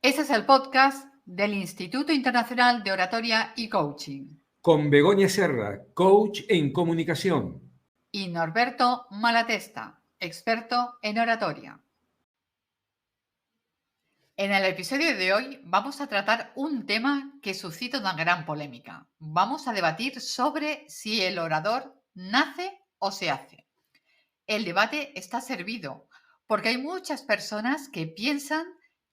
Este es el podcast del Instituto Internacional de Oratoria y Coaching. Con Begoña Serra, coach en comunicación. Y Norberto Malatesta, experto en oratoria. En el episodio de hoy vamos a tratar un tema que suscita una gran polémica. Vamos a debatir sobre si el orador nace o se hace. El debate está servido porque hay muchas personas que piensan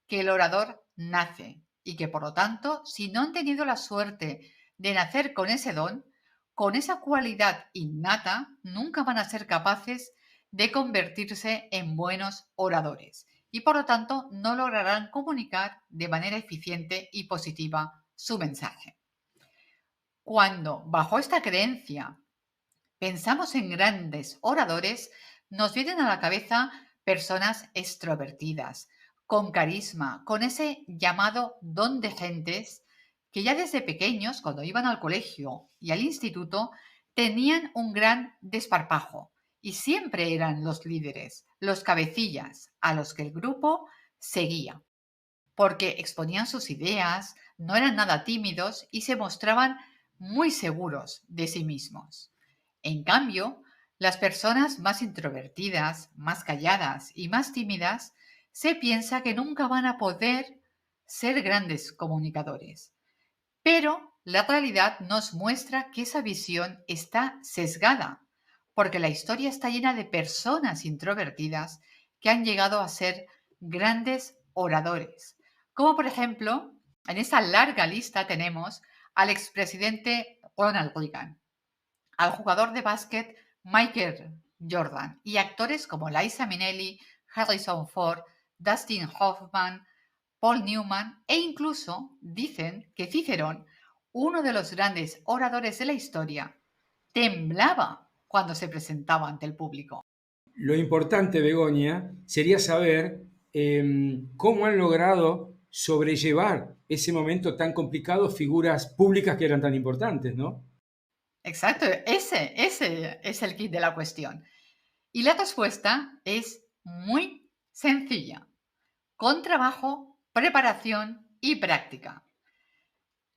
que el orador nace y que por lo tanto, si no han tenido la suerte de nacer con ese don, con esa cualidad innata, nunca van a ser capaces de convertirse en buenos oradores y por lo tanto no lograrán comunicar de manera eficiente y positiva su mensaje. Cuando, bajo esta creencia, pensamos en grandes oradores, nos vienen a la cabeza personas extrovertidas, con carisma, con ese llamado don de gentes que ya desde pequeños, cuando iban al colegio y al instituto, tenían un gran desparpajo y siempre eran los líderes, los cabecillas a los que el grupo seguía, porque exponían sus ideas, no eran nada tímidos y se mostraban muy seguros de sí mismos. En cambio, las personas más introvertidas, más calladas y más tímidas se piensa que nunca van a poder ser grandes comunicadores. Pero la realidad nos muestra que esa visión está sesgada, porque la historia está llena de personas introvertidas que han llegado a ser grandes oradores. Como por ejemplo, en esa larga lista tenemos al expresidente Ronald Reagan, al jugador de básquet Michael Jordan y actores como Liza Minnelli, Harrison Ford, Dustin Hoffman, Paul Newman e incluso dicen que Cicerón, uno de los grandes oradores de la historia, temblaba cuando se presentaba ante el público. Lo importante, Begoña, sería saber cómo han logrado sobrellevar ese momento tan complicado figuras públicas que eran tan importantes, ¿no? Exacto, ese es el kit de la cuestión. Y la respuesta es muy sencilla, con trabajo, preparación y práctica.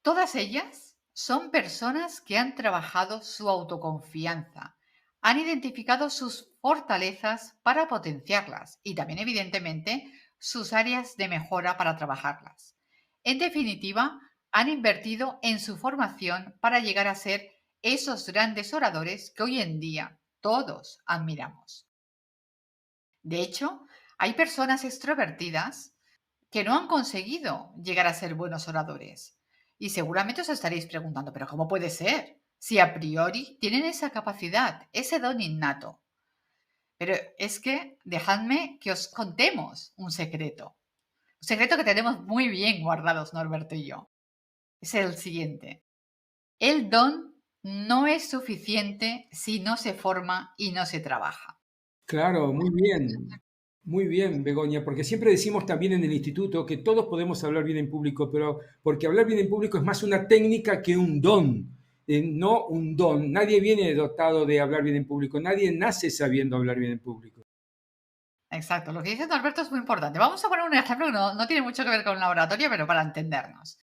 Todas ellas son personas que han trabajado su autoconfianza, han identificado sus fortalezas para potenciarlas y también, evidentemente, sus áreas de mejora para trabajarlas. En definitiva, han invertido en su formación para llegar a ser esos grandes oradores que hoy en día todos admiramos. De hecho, hay personas extrovertidas que no han conseguido llegar a ser buenos oradores. Y seguramente os estaréis preguntando, pero ¿cómo puede ser? Si a priori tienen esa capacidad, ese don innato. Pero es que dejadme que os contemos un secreto. Un secreto que tenemos muy bien guardados Norberto y yo. Es el siguiente. El don no es suficiente si no se forma y no se trabaja. Claro, muy bien, Begoña, porque siempre decimos también en el instituto que todos podemos hablar bien en público, pero porque hablar bien en público es más una técnica que un don, no un don. Nadie viene dotado de hablar bien en público, nadie nace sabiendo hablar bien en público. Exacto, lo que dice Norberto es muy importante. Vamos a poner un ejemplo que no tiene mucho que ver con la oratoria, pero para entendernos.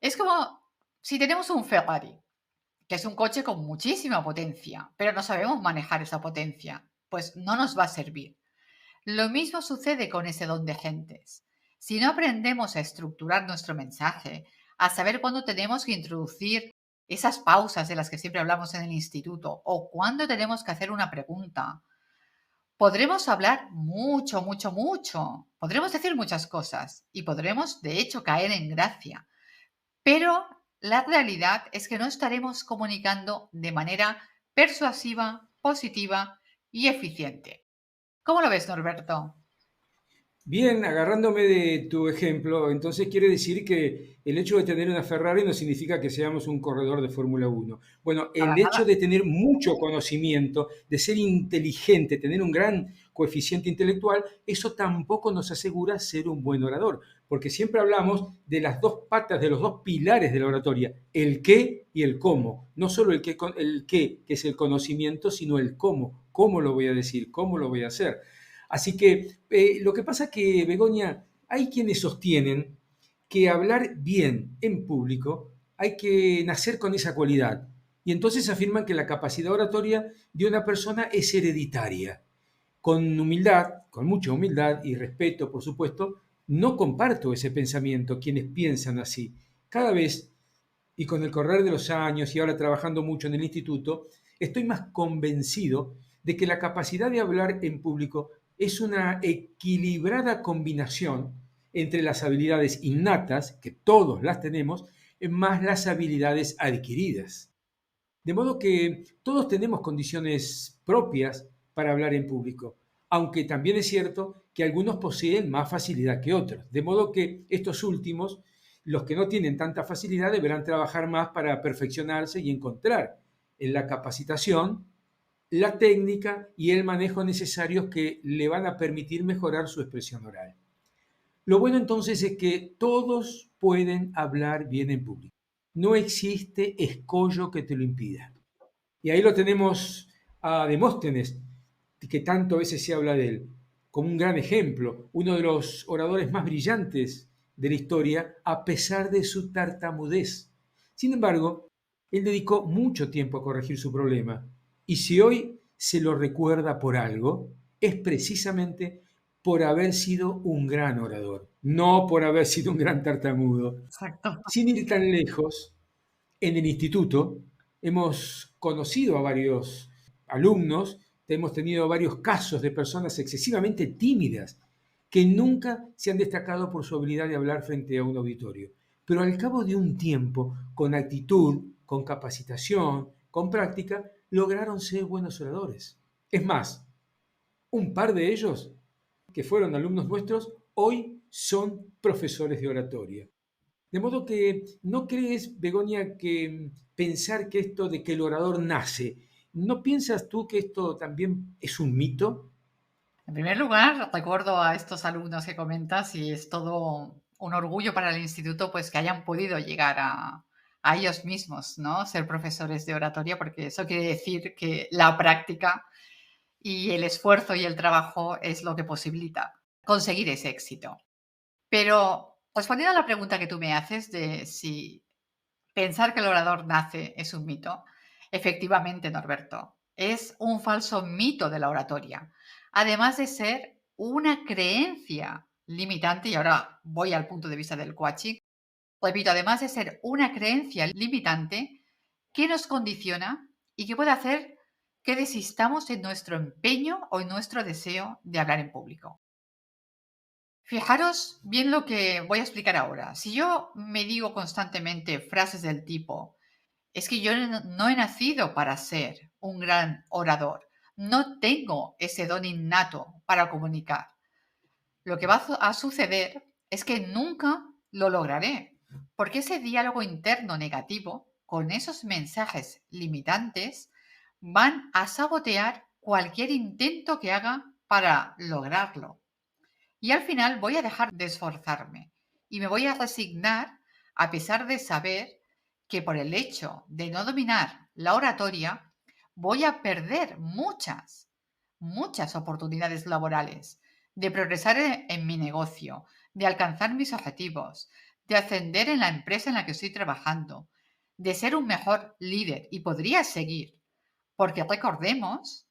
Es como si tenemos un Ferrari, que es un coche con muchísima potencia, pero no sabemos manejar esa potencia, pues no nos va a servir. Lo mismo sucede con ese don de gentes. Si no aprendemos a estructurar nuestro mensaje, a saber cuándo tenemos que introducir esas pausas de las que siempre hablamos en el instituto o cuándo tenemos que hacer una pregunta, podremos hablar mucho, mucho, mucho. Podremos decir muchas cosas y podremos, de hecho, caer en gracia. Pero la realidad es que no estaremos comunicando de manera persuasiva, positiva y eficiente. ¿Cómo lo ves, Norberto? Bien, agarrándome de tu ejemplo, entonces quiere decir que el hecho de tener una Ferrari no significa que seamos un corredor de Fórmula 1. Bueno, Para el hecho nada. de tener mucho conocimiento, de ser inteligente, tener un gran coeficiente intelectual, eso tampoco nos asegura ser un buen orador, porque siempre hablamos de las dos patas, de los dos pilares de la oratoria, el qué y el cómo. No solo el qué, que es el conocimiento, sino el cómo lo voy a decir, cómo lo voy a hacer. Así que lo que pasa es que, Begoña, hay quienes sostienen que hablar bien en público hay que nacer con esa cualidad. Y entonces afirman que la capacidad oratoria de una persona es hereditaria. Con humildad, con mucha humildad y respeto, por supuesto, no comparto ese pensamiento, quienes piensan así. Cada vez, y con el correr de los años y ahora trabajando mucho en el instituto, estoy más convencido de que la capacidad de hablar en público es una equilibrada combinación entre las habilidades innatas, que todos las tenemos, más las habilidades adquiridas. De modo que todos tenemos condiciones propias para hablar en público, aunque también es cierto que algunos poseen más facilidad que otros. De modo que estos últimos, los que no tienen tanta facilidad, deberán trabajar más para perfeccionarse y encontrar en la capacitación la técnica y el manejo necesarios que le van a permitir mejorar su expresión oral. Lo bueno entonces es que todos pueden hablar bien en público. No existe escollo que te lo impida. Y ahí lo tenemos a Demóstenes, que tanto a veces se habla de él, como un gran ejemplo, uno de los oradores más brillantes de la historia, a pesar de su tartamudez. Sin embargo, él dedicó mucho tiempo a corregir su problema, y si hoy se lo recuerda por algo, es precisamente por haber sido un gran orador, no por haber sido un gran tartamudo. Exacto. Sin ir tan lejos, en el instituto hemos conocido a varios alumnos, hemos tenido varios casos de personas excesivamente tímidas que nunca se han destacado por su habilidad de hablar frente a un auditorio. Pero al cabo de un tiempo, con actitud, con capacitación, con práctica, lograron ser buenos oradores. Es más, un par de ellos, que fueron alumnos nuestros, hoy son profesores de oratoria. De modo que no crees, Begoña, que pensar que esto de que el orador nace, ¿no piensas tú que esto también es un mito? En primer lugar, recuerdo a estos alumnos que comentas y es todo un orgullo para el instituto pues que hayan podido llegar a ellos mismos, ¿no? Ser profesores de oratoria, porque eso quiere decir que la práctica y el esfuerzo y el trabajo es lo que posibilita conseguir ese éxito. Pero respondiendo a la pregunta que tú me haces de si pensar que el orador nace es un mito, efectivamente, Norberto, es un falso mito de la oratoria, además de ser una creencia limitante, y ahora voy al punto de vista del coaching, repito, además de ser una creencia limitante que nos condiciona y que puede hacer que desistamos en nuestro empeño o en nuestro deseo de hablar en público. Fijaros bien lo que voy a explicar ahora. Si yo me digo constantemente frases del tipo, es que yo no he nacido para ser un gran orador, no tengo ese don innato para comunicar. Lo que va a suceder es que nunca lo lograré, porque ese diálogo interno negativo, con esos mensajes limitantes, van a sabotear cualquier intento que haga para lograrlo. Y al final voy a dejar de esforzarme y me voy a resignar a pesar de saber que por el hecho de no dominar la oratoria voy a perder muchas oportunidades laborales de progresar en mi negocio, de alcanzar mis objetivos, de ascender en la empresa en la que estoy trabajando, de ser un mejor líder y podría seguir, porque recordemos,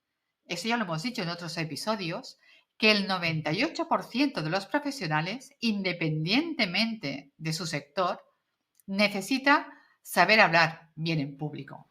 eso ya lo hemos dicho en otros episodios, que el 98% de los profesionales, independientemente de su sector, necesita saber hablar bien en público.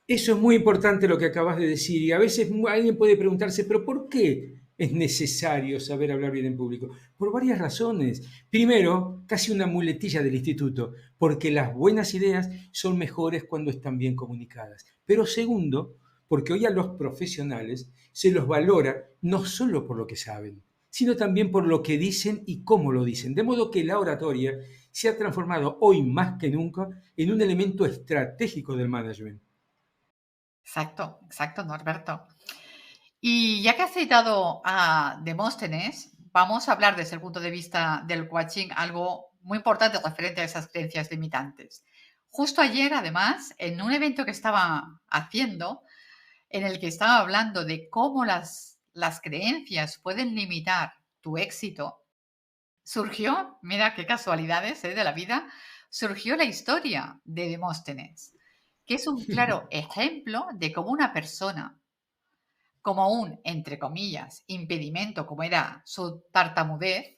Eso es muy importante lo que acabas de decir y a veces alguien puede preguntarse, pero ¿por qué es necesario saber hablar bien en público? Por varias razones. Primero, casi una muletilla del instituto, porque las buenas ideas son mejores cuando están bien comunicadas. Pero segundo, porque hoy a los profesionales se los valora no solo por lo que saben, sino también por lo que dicen y cómo lo dicen. De modo que la oratoria se ha transformado hoy más que nunca en un elemento estratégico del management. Exacto, exacto, Norberto. Y ya que has citado a Demóstenes, vamos a hablar desde el punto de vista del coaching algo muy importante referente a esas creencias limitantes. Justo ayer, además, en un evento que estaba haciendo, en el que estaba hablando de cómo las creencias pueden limitar tu éxito, Surgió, mira qué casualidades, de la vida, surgió la historia de Demóstenes, que es un claro ejemplo de cómo una persona, como un, entre comillas, impedimento, como era su tartamudez,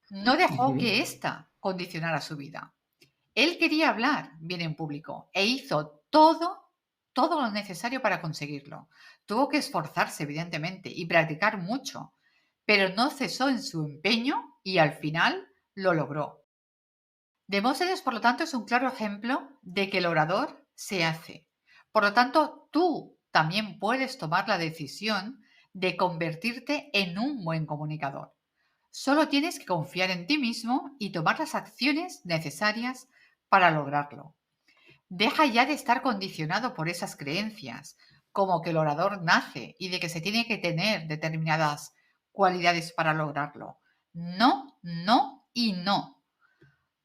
no dejó Ujú. que ésta condicionara su vida. Él quería hablar bien en público e hizo todo lo necesario para conseguirlo. Tuvo que esforzarse, evidentemente, y practicar mucho, pero no cesó en su empeño y al final lo logró. Demóstenes, por lo tanto, es un claro ejemplo de que el orador se hace. Por lo tanto, tú también puedes tomar la decisión de convertirte en un buen comunicador. Solo tienes que confiar en ti mismo y tomar las acciones necesarias para lograrlo. Deja ya de estar condicionado por esas creencias, como que el orador nace y de que se tiene que tener determinadas cualidades para lograrlo. No, no y no.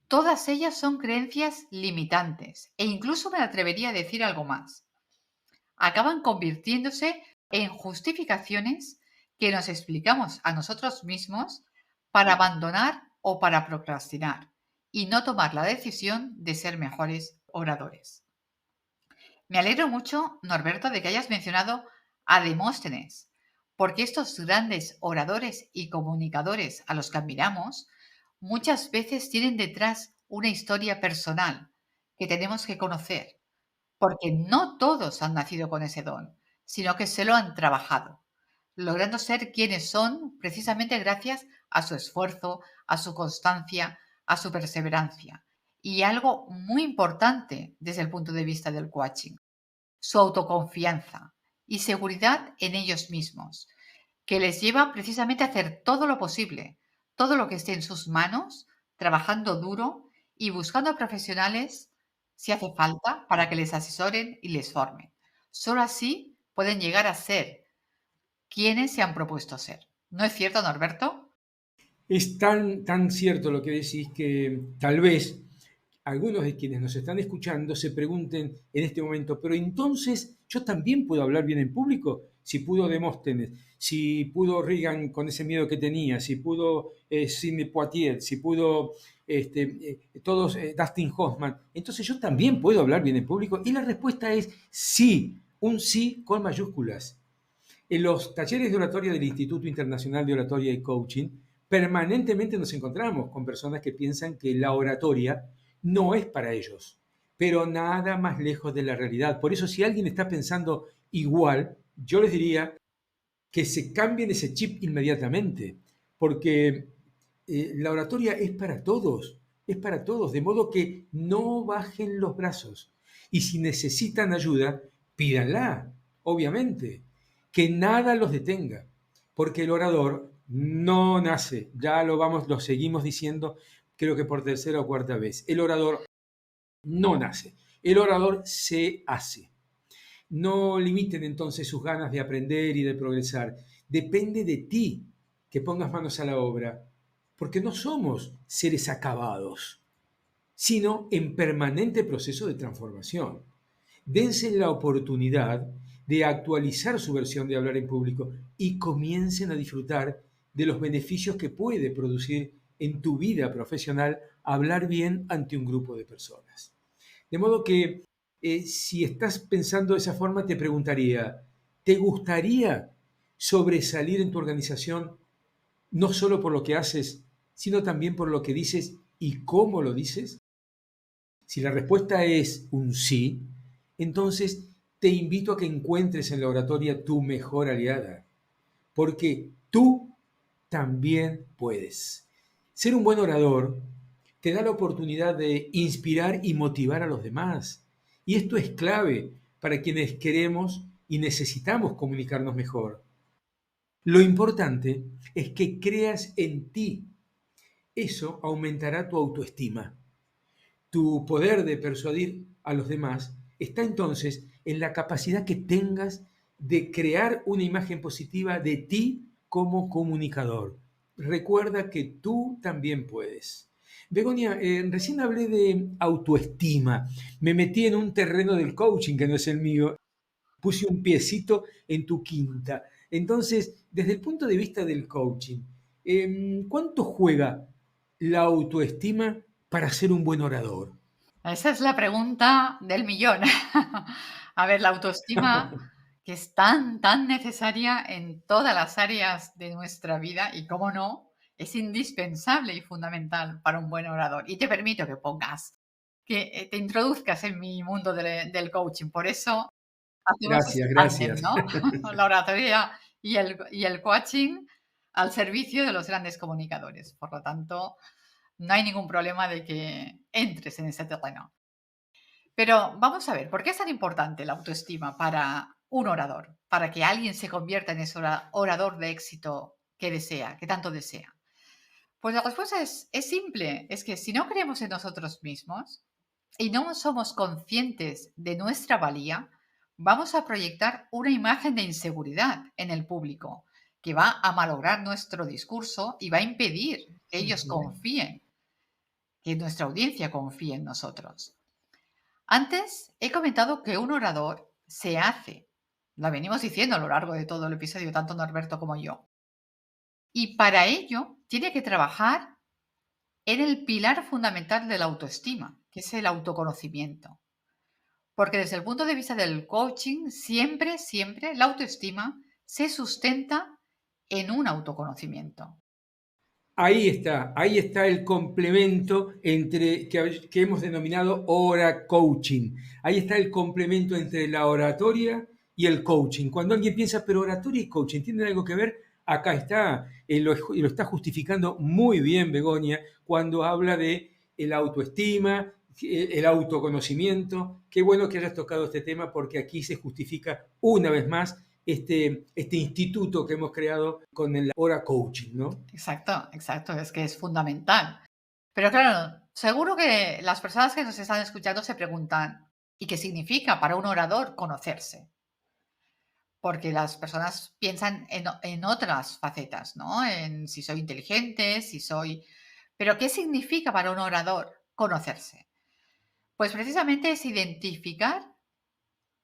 Todas ellas son creencias limitantes e incluso me atrevería a decir algo más. Acaban convirtiéndose en justificaciones que nos explicamos a nosotros mismos para abandonar o para procrastinar y no tomar la decisión de ser mejores oradores. Me alegro mucho, Norberto, de que hayas mencionado a Demóstenes, porque estos grandes oradores y comunicadores a los que admiramos muchas veces tienen detrás una historia personal que tenemos que conocer, porque no todos han nacido con ese don, sino que se lo han trabajado, logrando ser quienes son precisamente gracias a su esfuerzo, a su constancia, a su perseverancia. Y algo muy importante desde el punto de vista del coaching, su autoconfianza y seguridad en ellos mismos, que les lleva precisamente a hacer todo lo posible, todo lo que esté en sus manos, trabajando duro y buscando profesionales, si hace falta, para que les asesoren y les formen. Solo así pueden llegar a ser quienes se han propuesto ser. ¿No es cierto, Norberto? Es tan cierto lo que decís que tal vez algunos de quienes nos están escuchando se pregunten en este momento, pero entonces yo también puedo hablar bien en público, si pudo Demóstenes, si pudo Reagan con ese miedo que tenía, si pudo Sidney Poitier, si pudo todos Dustin Hoffman, entonces yo también puedo hablar bien en público. Y la respuesta es sí, un sí con mayúsculas. En los talleres de oratoria del Instituto Internacional de Oratoria y Coaching, permanentemente nos encontramos con personas que piensan que la oratoria no es para ellos, pero nada más lejos de la realidad. Por eso, si alguien está pensando igual, yo les diría que se cambien ese chip inmediatamente, porque la oratoria es para todos, de modo que no bajen los brazos. Y si necesitan ayuda, pídanla, obviamente, que nada los detenga, porque el orador no nace, ya lo seguimos diciendo, creo que por tercera o cuarta vez, el orador no nace, el orador se hace. No limiten entonces sus ganas de aprender y de progresar. Depende de ti que pongas manos a la obra, porque no somos seres acabados, sino en permanente proceso de transformación. Dense la oportunidad de actualizar su versión de hablar en público y comiencen a disfrutar de los beneficios que puede producir en tu vida profesional hablar bien ante un grupo de personas. De modo que si estás pensando de esa forma, te preguntaría, ¿te gustaría sobresalir en tu organización no solo por lo que haces, sino también por lo que dices y cómo lo dices? Si la respuesta es un sí, entonces te invito a que encuentres en la oratoria tu mejor aliada, porque tú también puedes. Ser un buen orador te da la oportunidad de inspirar y motivar a los demás. Y esto es clave para quienes queremos y necesitamos comunicarnos mejor. Lo importante es que creas en ti. Eso aumentará tu autoestima. Tu poder de persuadir a los demás está entonces en la capacidad que tengas de crear una imagen positiva de ti como comunicador. Recuerda que tú también puedes. Begonia, recién hablé de autoestima. Me metí en un terreno del coaching que no es el mío. Puse un piecito en tu quinta. Entonces, desde el punto de vista del coaching, ¿cuánto juega la autoestima para ser un buen orador? Esa es la pregunta del millón. A ver, la autoestima, que es tan, tan necesaria en todas las áreas de nuestra vida y, cómo no, es indispensable y fundamental para un buen orador. Y te permito que pongas, que te introduzcas en mi mundo del coaching. Por eso hacemos Gracias, este tándem, gracias. ¿no? La oratoria y el coaching al servicio de los grandes comunicadores. Por lo tanto, no hay ningún problema de que entres en ese terreno. Pero vamos a ver, ¿por qué es tan importante la autoestima para un orador? Para que alguien se convierta en ese orador de éxito que desea, que tanto desea. Pues la respuesta es simple, es que si no creemos en nosotros mismos y no somos conscientes de nuestra valía, vamos a proyectar una imagen de inseguridad en el público que va a malograr nuestro discurso y va a impedir que ellos Ujú. confíen, que nuestra audiencia confíe en nosotros. Antes he comentado que un orador se hace. Lo venimos diciendo a lo largo de todo el episodio, tanto Norberto como yo. Y para ello tiene que trabajar en el pilar fundamental de la autoestima, que es el autoconocimiento. Porque desde el punto de vista del coaching, siempre, siempre la autoestima se sustenta en un autoconocimiento. Ahí está el complemento que hemos denominado hora coaching. Ahí está el complemento entre la oratoria y el coaching. Cuando alguien piensa, pero oratoria y coaching, ¿tienen algo que ver? Acá está, y lo está justificando muy bien Begoña cuando habla de el autoestima, el autoconocimiento. Qué bueno que hayas tocado este tema porque aquí se justifica una vez más este instituto que hemos creado con el hora coaching, ¿no? Exacto, exacto, es que es fundamental. Pero claro, seguro que las personas que nos están escuchando se preguntan, ¿y qué significa para un orador conocerse? Porque las personas piensan en otras facetas, ¿no? En si soy inteligente, si soy... Pero ¿qué significa para un orador conocerse? Pues precisamente es identificar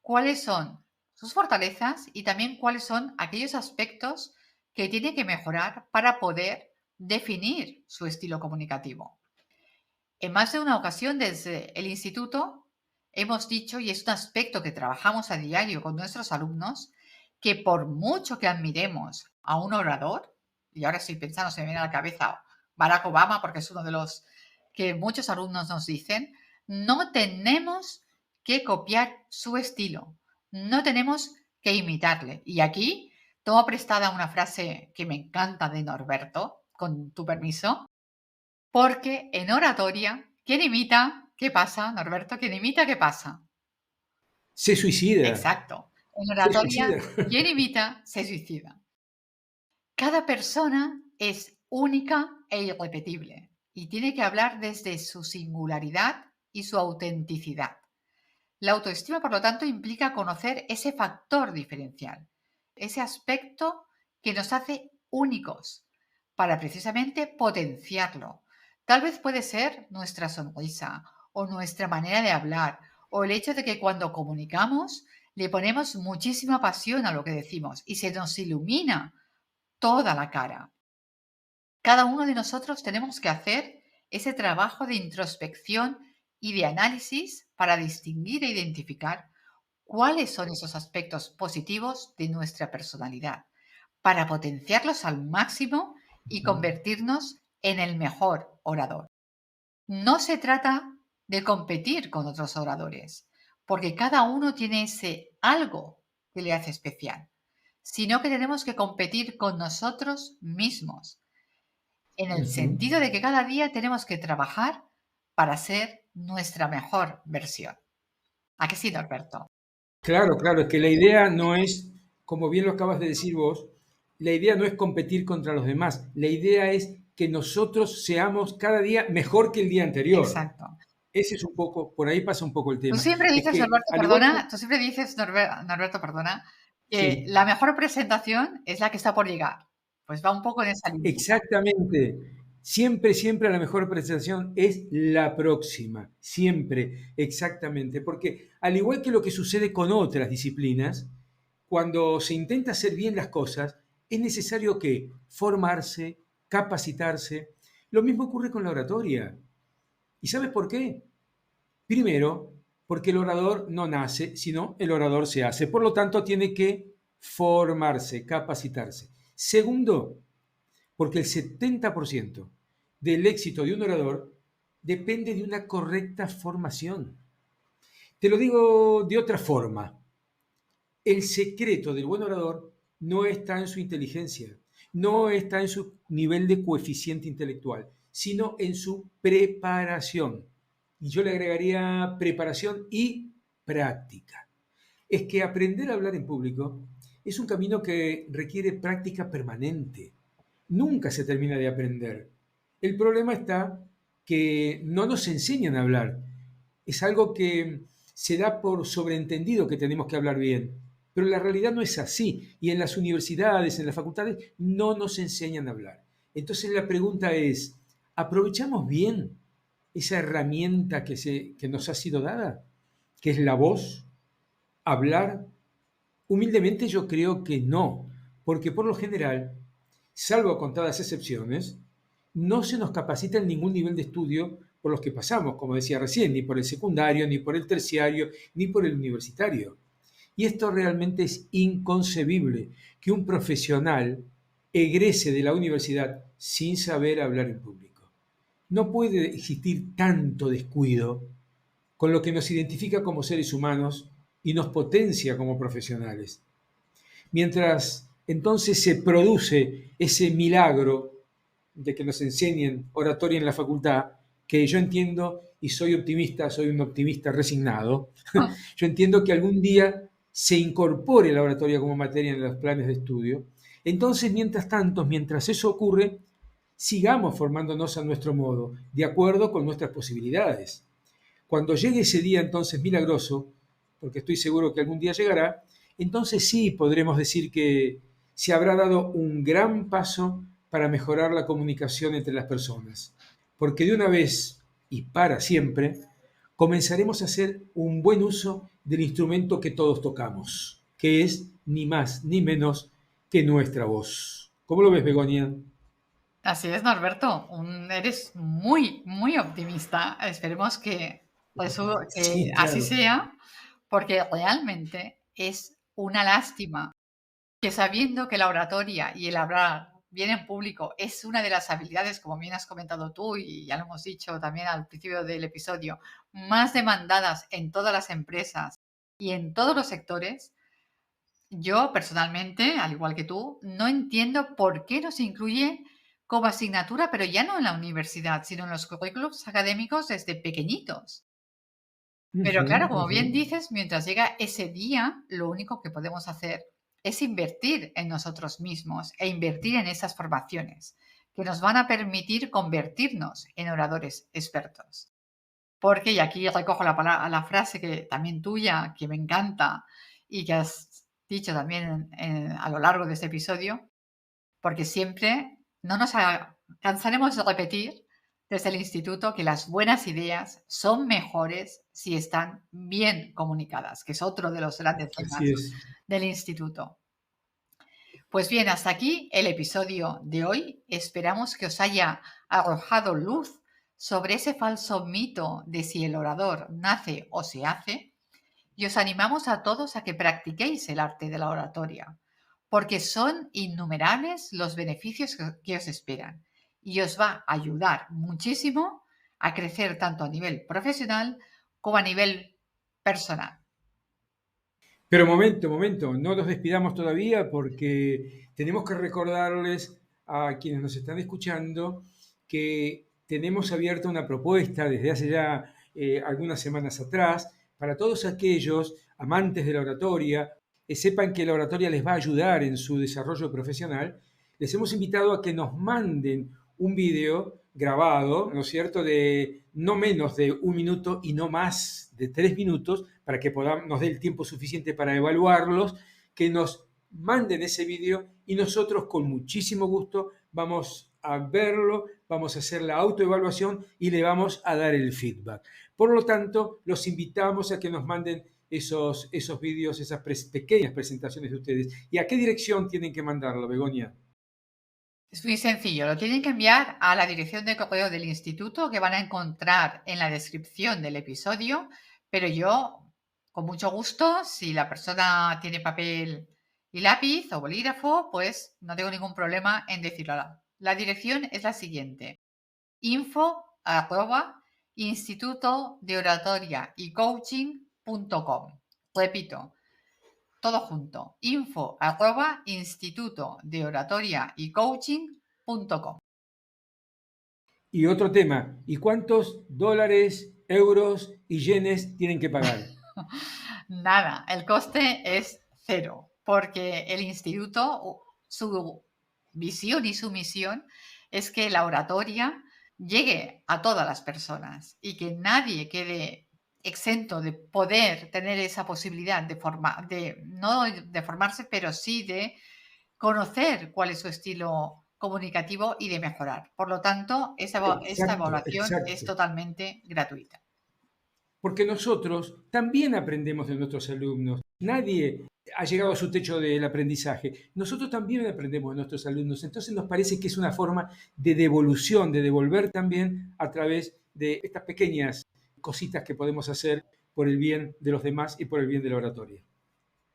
cuáles son sus fortalezas y también cuáles son aquellos aspectos que tiene que mejorar para poder definir su estilo comunicativo. En más de una ocasión desde el instituto hemos dicho, y es un aspecto que trabajamos a diario con nuestros alumnos, que por mucho que admiremos a un orador, y ahora estoy pensando, se me viene a la cabeza Barack Obama, porque es uno de los que muchos alumnos nos dicen, no tenemos que copiar su estilo, no tenemos que imitarle. Y aquí tomo prestada una frase que me encanta de Norberto, con tu permiso, porque en oratoria, ¿quién imita? ¿Qué pasa, Norberto? ¿Quién imita? ¿Qué pasa? Se suicida, Exacto. En se oratoria, suicida. quien imita se suicida. Cada persona es única e irrepetible y tiene que hablar desde su singularidad y su autenticidad. La autoestima, por lo tanto, implica conocer ese factor diferencial, ese aspecto que nos hace únicos para precisamente potenciarlo. Tal vez puede ser nuestra sonrisa o nuestra manera de hablar o el hecho de que cuando comunicamos le ponemos muchísima pasión a lo que decimos y se nos ilumina toda la cara. Cada uno de nosotros tenemos que hacer ese trabajo de introspección y de análisis para distinguir e identificar cuáles son esos aspectos positivos de nuestra personalidad, para potenciarlos al máximo y Ujú. convertirnos en el mejor orador. No se trata de competir con otros oradores, porque cada uno tiene ese algo que le hace especial, sino que tenemos que competir con nosotros mismos en el Ujú. sentido de que cada día tenemos que trabajar para ser nuestra mejor versión. ¿A qué sí, Norberto? Claro, claro, es que la idea no es, como bien lo acabas de decir vos, la idea no es competir contra los demás, la idea es que nosotros seamos cada día mejor que el día anterior. Exacto. Ese es un poco, por ahí pasa un poco el Tú tema. siempre Es dices, que, Norberto, al igual que, perdona, tú siempre dices, Norberto, perdona, que sí, la mejor presentación es la que está por llegar. Pues va un poco en esa línea. exactamente. Siempre, siempre la mejor presentación es la próxima. Siempre, exactamente. Porque al igual que lo que sucede con otras disciplinas, cuando se intenta hacer bien las cosas, es necesario que formarse, capacitarse, Lo mismo ocurre con la oratoria. ¿Y sabes por qué? Primero, porque el orador no nace, sino el orador se hace. Por lo tanto, tiene que formarse, capacitarse. Segundo, porque el 70% del éxito de un orador depende de una correcta formación. Te lo digo de otra forma. El secreto del buen orador no está en su inteligencia, no está en su nivel de coeficiente intelectual, sino en su preparación. Y yo le agregaría preparación y práctica. Es que aprender a hablar en público es un camino que requiere práctica permanente. Nunca se termina de aprender. El problema está que no nos enseñan a hablar. Es algo que se da por sobreentendido que tenemos que hablar bien, pero la realidad no es así. Y en las universidades, en las facultades, no nos enseñan a hablar. Entonces la pregunta es, ¿aprovechamos bien esa herramienta que nos ha sido dada, que es la voz, hablar? Humildemente yo creo que no, porque por lo general, salvo contadas excepciones, no se nos capacita en ningún nivel de estudio por los que pasamos, como decía recién, ni por el secundario, ni por el terciario, ni por el universitario. Y esto realmente es inconcebible, que un profesional egrese de la universidad sin saber hablar en público. No puede existir tanto descuido con lo que nos identifica como seres humanos y nos potencia como profesionales. Mientras entonces se produce ese milagro de que nos enseñen oratoria en la facultad, que yo entiendo y soy optimista, soy un optimista resignado, yo entiendo que algún día se incorpore la oratoria como materia en los planes de estudio. Entonces, mientras tanto, mientras eso ocurre, sigamos formándonos a nuestro modo, de acuerdo con nuestras posibilidades. Cuando llegue ese día entonces milagroso, porque estoy seguro que algún día llegará, entonces sí podremos decir que se habrá dado un gran paso para mejorar la comunicación entre las personas. Porque de una vez y para siempre comenzaremos a hacer un buen uso del instrumento que todos tocamos, que es ni más ni menos que nuestra voz. ¿Cómo lo ves, Begonia? Así es, Norberto. Eres muy, muy optimista. Esperemos que, que Sí, así claro. sea, porque realmente es una lástima que sabiendo que la oratoria y el hablar bien en público es una de las habilidades, como bien has comentado tú y ya lo hemos dicho también al principio del episodio, más demandadas en todas las empresas y en todos los sectores, yo personalmente, al igual que tú, no entiendo por qué no se incluye como asignatura, pero ya no en la universidad, sino en los currículos académicos desde pequeñitos. Pero Ujú, claro, como ujú. bien dices, mientras llega ese día, lo único que podemos hacer es invertir en nosotros mismos e invertir en esas formaciones que nos van a permitir convertirnos en oradores expertos. Porque, y aquí recojo la frase que también tuya, que me encanta y que has dicho también a lo largo de este episodio, porque siempre no nos cansaremos de repetir desde el instituto que las buenas ideas son mejores si están bien comunicadas, que es otro de los grandes Así temas es. del instituto. Pues bien, hasta aquí el episodio de hoy. Esperamos que os haya arrojado luz sobre ese falso mito de si el orador nace o se hace y os animamos a todos a que practiquéis el arte de la oratoria, porque son innumerables los beneficios que os esperan y os va a ayudar muchísimo a crecer tanto a nivel profesional como a nivel personal. Pero momento, momento, no nos despidamos todavía porque tenemos que recordarles a quienes nos están escuchando que tenemos abierta una propuesta desde hace ya algunas semanas atrás para todos aquellos amantes de la oratoria, que sepan que la oratoria les va a ayudar en su desarrollo profesional. Les hemos invitado a que nos manden un video grabado, ¿no es cierto?, de no menos de 1 minuto y no más de 3 minutos, para que nos dé el tiempo suficiente para evaluarlos, que nos manden ese video y nosotros con muchísimo gusto vamos a verlo, vamos a hacer la autoevaluación y le vamos a dar el feedback. Por lo tanto, los invitamos a que nos manden esos vídeos, esas pequeñas presentaciones de ustedes. ¿Y a qué dirección tienen que mandarlo, Begoña? Es muy sencillo, lo tienen que enviar a la dirección de correo del instituto que van a encontrar en la descripción del episodio, pero yo, con mucho gusto, si la persona tiene papel y lápiz o bolígrafo, pues no tengo ningún problema en decirlo. La dirección es la siguiente: info@instituto de oratoria y coaching.com. Repito, todo junto: info@instituto de oratoria y coaching.com. Y otro tema, ¿y cuántos dólares, euros y yenes tienen que pagar? Nada, el coste es cero, porque el instituto, su visión y su misión es que la oratoria llegue a todas las personas y que nadie quede exento de poder tener esa posibilidad no de formarse, pero sí de conocer cuál es su estilo comunicativo y de mejorar. Por lo tanto, esta Exacto, evaluación es exacto. totalmente gratuita. Porque nosotros también aprendemos de nuestros alumnos. Nadie ha llegado a su techo del aprendizaje. Nosotros también aprendemos de nuestros alumnos. Entonces nos parece que es una forma de devolución, de devolver también a través de estas pequeñas cositas que podemos hacer por el bien de los demás y por el bien de la oratoria.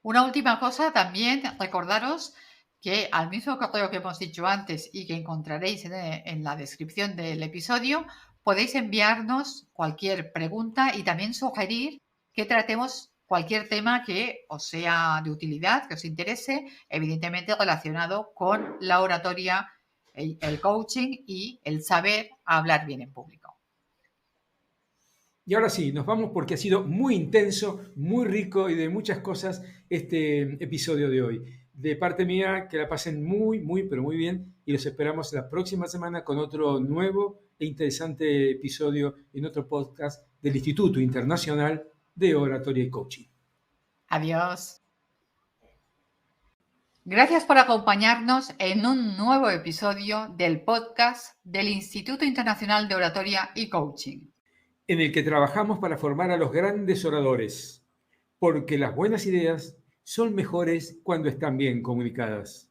Una última cosa, también recordaros que al mismo correo que hemos dicho antes y que encontraréis en la descripción del episodio, podéis enviarnos cualquier pregunta y también sugerir que tratemos cualquier tema que os sea de utilidad, que os interese, evidentemente relacionado con la oratoria, el coaching y el saber hablar bien en público. Y ahora sí, nos vamos porque ha sido muy intenso, muy rico y de muchas cosas este episodio de hoy. De parte mía, que la pasen muy, muy, pero muy bien y los esperamos la próxima semana con otro nuevo e interesante episodio en otro podcast del Instituto Internacional de Oratoria y Coaching. Adiós. Gracias por acompañarnos en un nuevo episodio del podcast del Instituto Internacional de Oratoria y Coaching. En el que trabajamos para formar a los grandes oradores, porque las buenas ideas son mejores cuando están bien comunicadas.